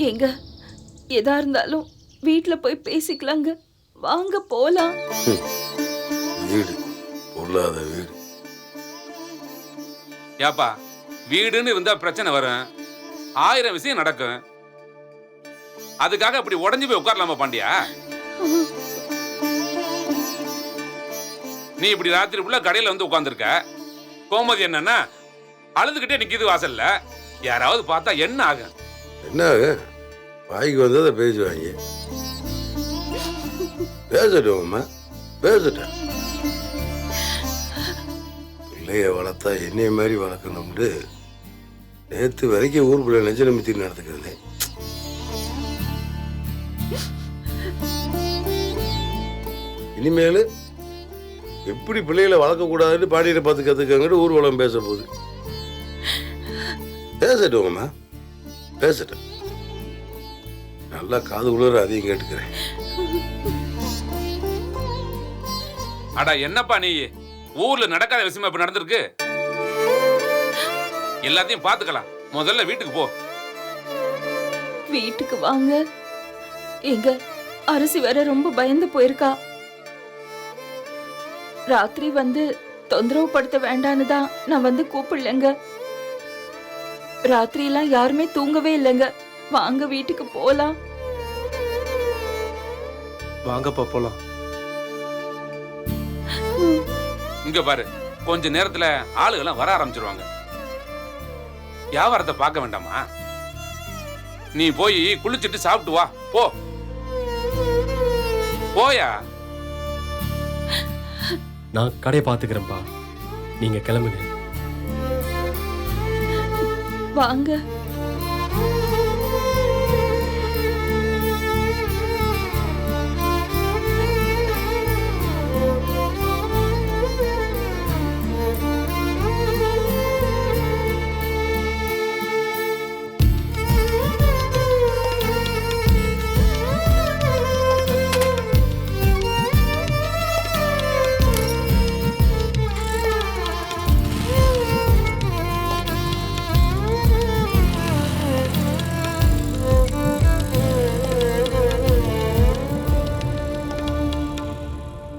எங்க எதா இருந்தாலும் வீட்ல போய் பேசிக்கலாங்க. வாங்க போலாம். வீடு பொல்லாத வீடு. ஏப்பா வீடுன்னு இருந்தா பிரச்சனை வரும், 1000 விஷயம் நடக்கும். அதுக்காக அப்படி உடஞ்சு போய் உட்காரலாமா பாண்டியா? நீ இப்படி ராத்திரி ஃபுல்லா கடையில வந்து உட்கார்ந்துருக்க. கோமதி என்னன்னா அழுதுகிட்டே நிக்குது வாசல்ல. யாராவது பார்த்தா என்ன ஆகும்? என்ன ஆகும்? வாய்க்கு வந்ததை பேசுவாங்க. பேசட்டும் அம்மா, பேசட்டும். பிள்ளைய வளர்த்தா என்னைய மாதிரி வளர்க்கணும்னு நேற்று வரைக்கும் ஊருக்குள்ள நெஞ்ச நிமித்தி நடந்துக்கிறேன். இனிமேல் எப்படி பிள்ளைகளை வளர்க்கக்கூடாதுன்னு பாடியை பார்த்து கற்றுக்கங்கிட்டு ஊர்வலம் பேச போகுது. பேசட்டும் அம்மா, பேசட்டும். நல்லா காது உள்ள அதையும் கேட்டுக்கிறேன். அடா என்னப்பா நீ, ஊர்ல நடக்காத விஷயமா இப்ப நடந்திருக்கு. எல்லாத்தையும் பாத்துக்கலாம், முதல்ல வீட்டுக்கு போ. வீட்டுக்கு வாங்க. எங்க அரசி வேற ரொம்ப பயந்து போயிருக்கா. ராத்திரி வந்து தொந்தரவு படுத்த வேண்டான்னு தான் நான் வந்து கூப்பிடலங்க. ராத்திரி எல்லாம் யாருமே தூங்கவே இல்லைங்க. வாங்க வீட்டுக்கு போலாம். வாங்கப்பா போலாம். இங்க பாரு, கொஞ்ச நேரத்துல ஆளுகெல்லாம் வர ஆரம்பிச்சிருவாங்க. வியாபாரத்தை பார்க்க வேண்டாமா? நீ போய் குளிச்சுட்டு சாப்பிட்டு வா. போ போயா. நான் கடையை பார்த்துக்கிறேன்ப்பா, நீங்க கிளம்புங்க. வாங்க.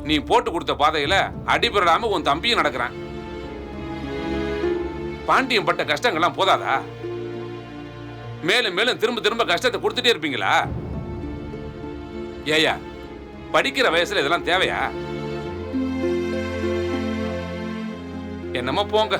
நீ போட்டு கொடுத்த பாதையில அடிபடாம உன் தம்பியும் நடக்கிறான். பாண்டியம் பட்ட கஷ்டங்கள்லாம் போதாதா? மேலும் மேலும் திரும்ப திரும்ப கஷ்டத்தை கொடுத்துட்டே இருப்பீங்களா? ஏயா, படிக்கிற வயசுல இதெல்லாம் தேவையா? என்னமோ போங்க.